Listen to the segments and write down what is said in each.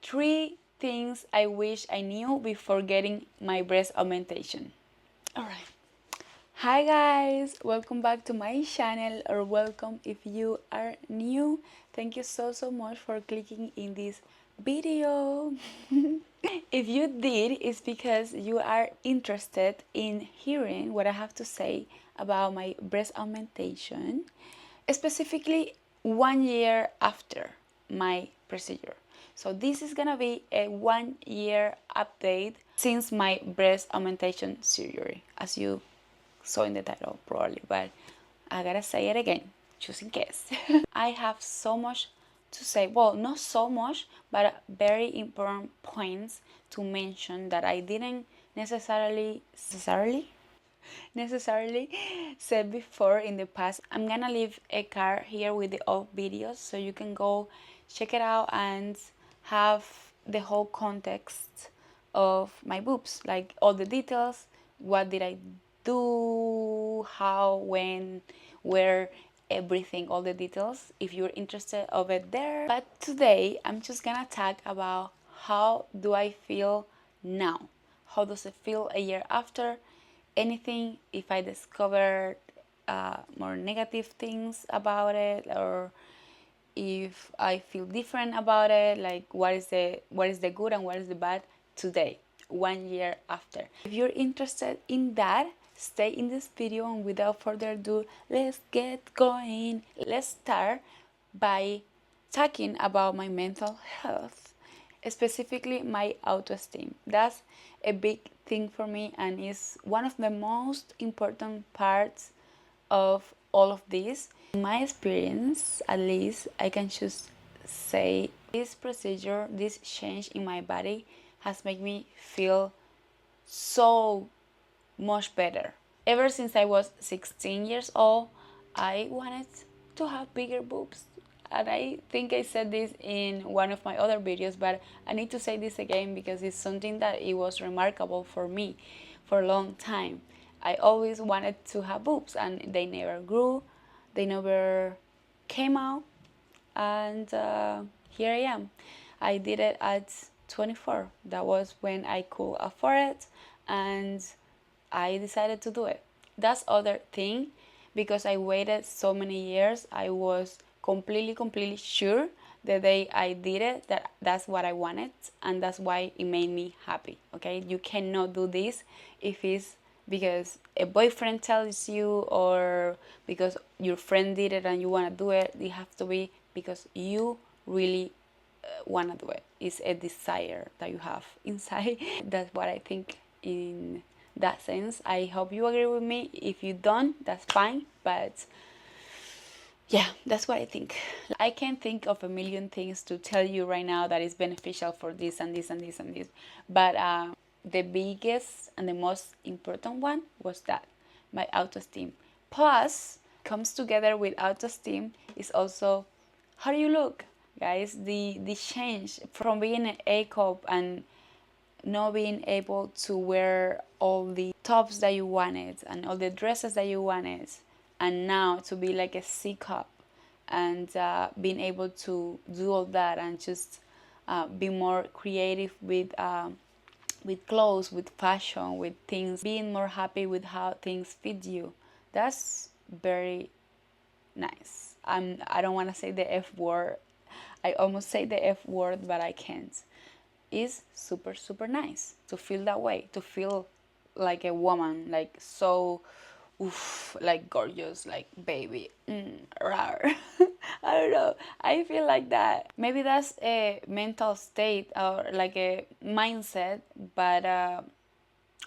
3 things I wish I knew before getting my breast augmentation. Alright. Hi guys, welcome back to my channel, or welcome if you are new. Thank you so much for clicking in this video. If you did, it's because you are interested in hearing what I have to say about my breast augmentation, specifically 1 year after my procedure. So this is gonna be a 1 year update since my breast augmentation surgery, as you saw in the title probably, but I gotta say it again just in case. I have so much to say, well, not so much, but very important points to mention that I didn't necessarily said before in the past. I'm gonna leave a card here with the old videos so you can go check it out and have the whole context of my boobs, like all the details, what did I do, how, when, where, everything, all the details, if you're interested of it there. But today I'm just gonna talk about how do I feel now, how does it feel a year after, anything, if I discovered more negative things about it, or if I feel different about it, like what is the good and what is the bad today, 1 year after. If you're interested in that, stay in this video, and without further ado, let's get going. Let's start by talking about my mental health, specifically my autoesteem. That's a big thing for me and is one of the most important parts of all of this. In my experience, at least, I can just say this procedure, this change in my body has made me feel so much better. Ever since I was 16 years old, I wanted to have bigger boobs. And I think I said this in one of my other videos, but I need to say this again because it's something that it was remarkable for me for a long time. I always wanted to have boobs and they never grew, they never came out, and here I am. I did it at 24. That was when I could afford it, and I decided to do it. That's other thing, because I waited so many years. I was completely sure the day I did it that that's what I wanted, and that's why it made me happy. Okay, you cannot do this if it's because a boyfriend tells you or because your friend did it and you want to do it. It has to be because you really want to do it. It's a desire that you have inside. That's what I think in that sense. I hope you agree with me. If you don't, that's fine, but yeah, that's what I think. I can't think of a million things to tell you right now that is beneficial for this and this and this and this, but the biggest and the most important one was that my autoesteem. Plus, comes together with autoesteem is also how do you look, guys. The change from being an A cup and not being able to wear all the tops that you wanted and all the dresses that you wanted, and now to be like a C cup and being able to do all that and just be more creative with clothes, with fashion, with things, being more happy with how things fit you. That's very nice. I don't want to say the F word. I almost say the F word, but I can't. It's super nice to feel that way, to feel like a woman, like so oof, like gorgeous, like baby, rar. I don't know, I feel like that. Maybe that's a mental state or like a mindset, but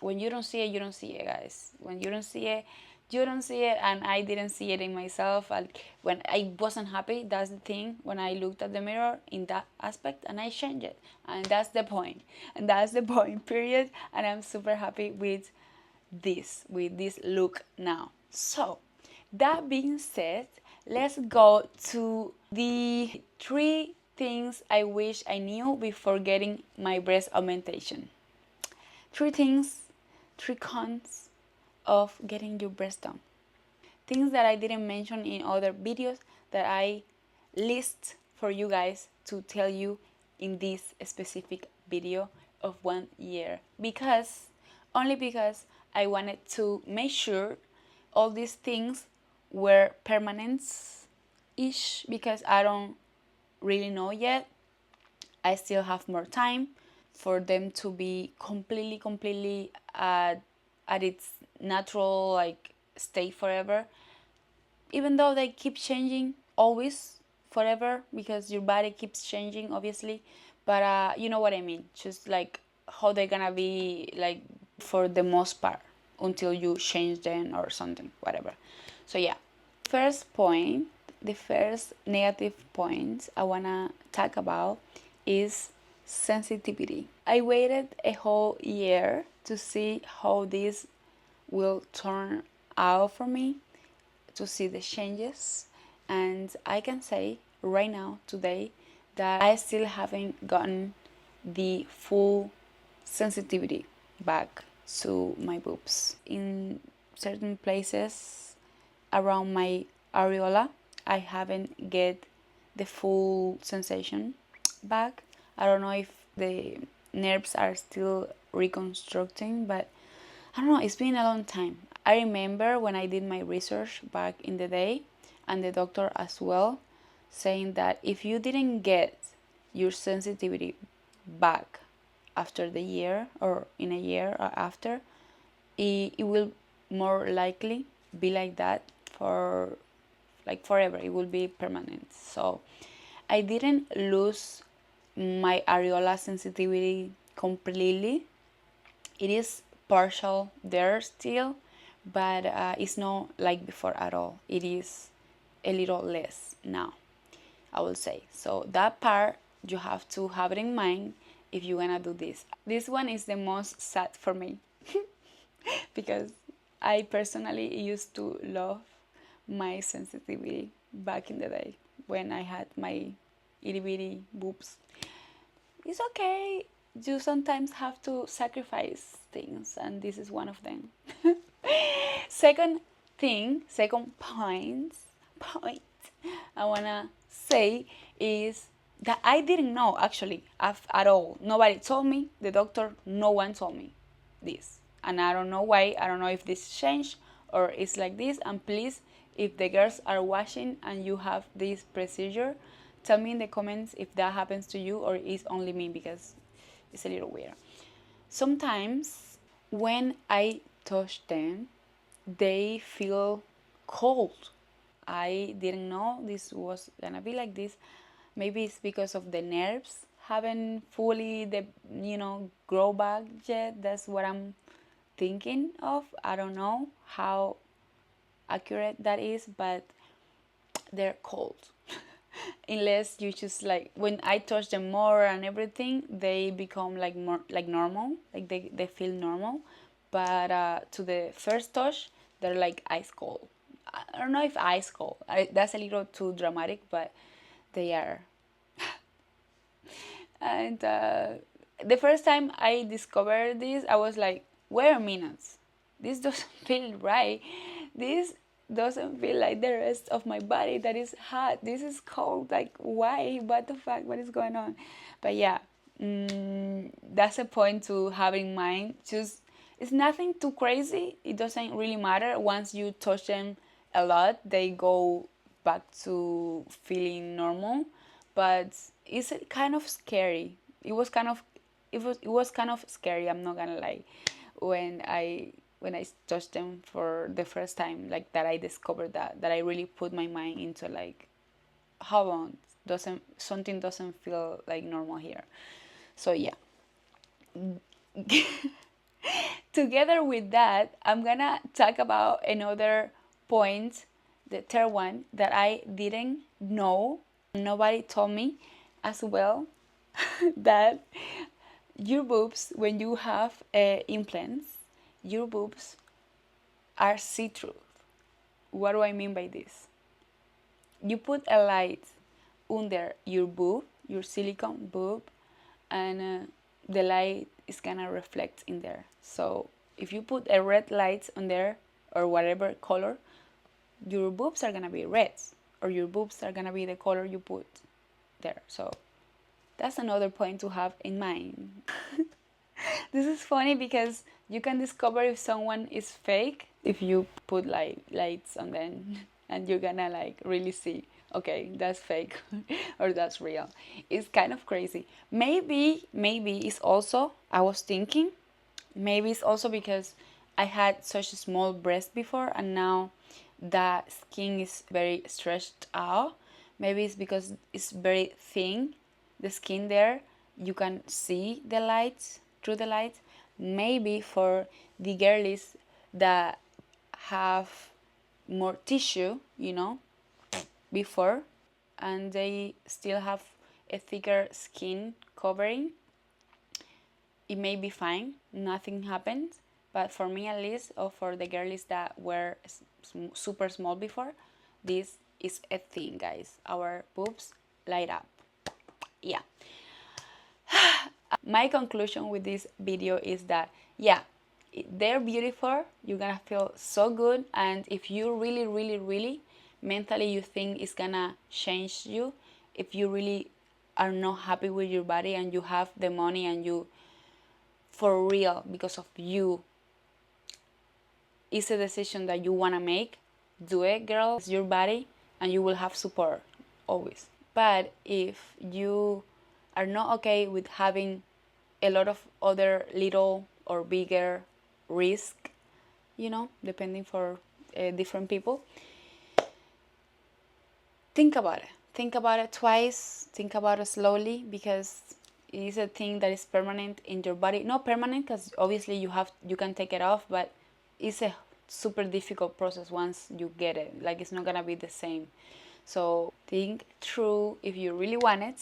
when you don't see it, you don't see it, guys. When you don't see it, you don't see it, and I didn't see it in myself. When I wasn't happy, that's the thing, when I looked at the mirror in that aspect, and I changed it, and that's the point, period. And I'm super happy with this look now. So that being said, let's go to the 3 things I wish I knew before getting my breast augmentation. 3 things, 3 cons of getting your breast done. Things that I didn't mention in other videos that I list for you guys to tell you in this specific video of 1 year, because only because I wanted to make sure all these things were permanent-ish, because I don't really know yet. I still have more time for them to be completely at its natural like state forever, even though they keep changing always forever, because your body keeps changing obviously, but you know what I mean, just like how they're gonna be like for the most part until you change them or something, whatever. So yeah, first point, the first negative point I wanna talk about is sensitivity. I waited a whole year to see how this will turn out for me, to see the changes, and I can say right now, today, that I still haven't gotten the full sensitivity back to my boobs. In certain places around my areola, I haven't get the full sensation back. I don't know if the nerves are still reconstructing, but I don't know, it's been a long time. I remember when I did my research back in the day, and the doctor as well, saying that if you didn't get your sensitivity back after the year, or in a year or after, it will more likely be like that for like forever. It will be permanent. So I didn't lose my areola sensitivity completely. It is partial there still, but it's not like before at all. It is a little less now, I will say. So that part you have to have it in mind if you're gonna do this. This one is the most sad for me because I personally used to love my sensitivity back in the day when I had my itty bitty boobs. It's okay, you sometimes have to sacrifice things, and this is one of them. Second point I wanna say is that I didn't know actually at all. Nobody told me, the doctor, no one told me this. And I don't know why. I don't know if this changed or it's like this. And please, if the girls are watching and you have this procedure, tell me in the comments if that happens to you or it's only me, because it's a little weird. Sometimes when I touch them, they feel cold. I didn't know this was gonna be like this. Maybe it's because of the nerves haven't fully grow back yet. That's what I'm thinking of. I don't know how accurate that is, but they're cold. Unless you just like, when I touch them more and everything, they become like more like normal, like they feel normal. But to the first touch, they're like ice cold. I don't know if ice cold, that's a little too dramatic, but they are. And the first time I discovered this, I was like, wait a minute, this doesn't feel right. This doesn't feel like the rest of my body that is hot. This is cold. Like, why? What the fuck? What is going on? But yeah, that's a point to have in mind. Just, it's nothing too crazy. It doesn't really matter. Once you touch them a lot, they go back to feeling normal. But it's kind of scary. It was kind of scary, I'm not gonna lie, when I touched them for the first time, like that I discovered that I really put my mind into like, how long something doesn't feel like normal here. So yeah. Together with that, I'm gonna talk about another point, the third one, that I didn't know. Nobody told me as well, that your boobs, when you have implants, your boobs are see-through. What do I mean by this? You put a light under your boob, your silicone boob, and the light is gonna reflect in there. So if you put a red light on there, or whatever color, your boobs are gonna be red, or your boobs are gonna be the color you put there. So That's another point to have in mind. This is funny because you can discover if someone is fake if you put like lights on them and you're gonna like really see, okay, that's fake or that's real. It's kind of crazy. Maybe it's also, I was thinking, maybe it's also because I had such a small breast before and now the skin is very stretched out. Maybe it's because it's very thin, the skin there. You can see the lights through the lights. Maybe for the girlies that have more tissue, you know, before, and they still have a thicker skin covering, it may be fine, nothing happens. But for me at least, or for the girlies that were super small before, this is a thing, guys. Our boobs light up. Yeah. My conclusion with this video is that, yeah, they're beautiful. You're gonna feel so good, and if you really mentally you think it's gonna change you, if you really are not happy with your body and you have the money and you for real because of you, it's a decision that you want to make, do it, girl. It's your body and you will have support always. But if you are not okay with having a lot of other little or bigger risk, you know, depending for different people, think about it. Think about it twice. Think about it slowly, because it is a thing that is permanent in your body. Not permanent, because obviously you can take it off, but it's a super difficult process once you get it. Like, it's not gonna be the same. So think through if you really want it.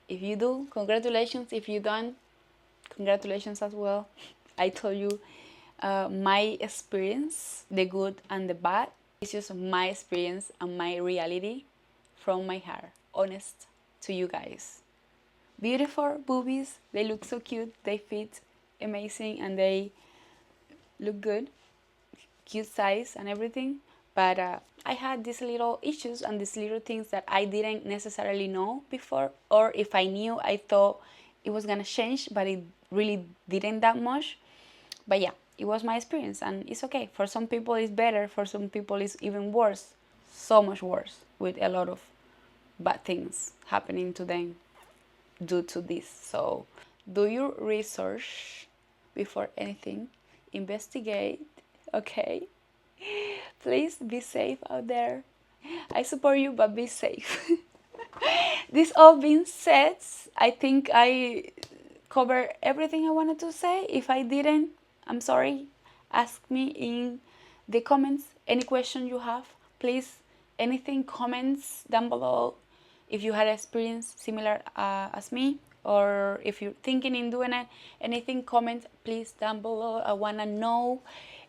If you do, congratulations. If you don't, congratulations as well. I told you my experience, the good and the bad. It's just my experience and my reality from my heart, honest to you guys. Beautiful boobies, they look so cute, they fit amazing, and they look good, cute size and everything. But I had these little issues and these little things that I didn't necessarily know before, or if I knew, I thought it was gonna change, but it really didn't that much. But yeah, it was my experience, and it's okay. For some people it's better, for some people it's even worse, so much worse, with a lot of bad things happening to them due to this. So do your research before anything, investigate, okay? Please be safe out there. I support you, but be safe. This all being said, I think I covered everything I wanted to say. If I didn't, I'm sorry. Ask me in the comments any question you have. Please, anything, comments down below. If you had experience similar as me, or if you're thinking in doing it, anything, comment please down below. I wanna know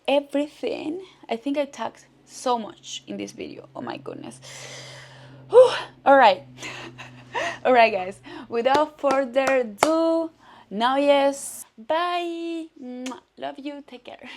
everything. I think I talked so much in this video. Oh my goodness. Whew. All right. All right, guys. Without further ado, now yes. Bye. Love you. Take care.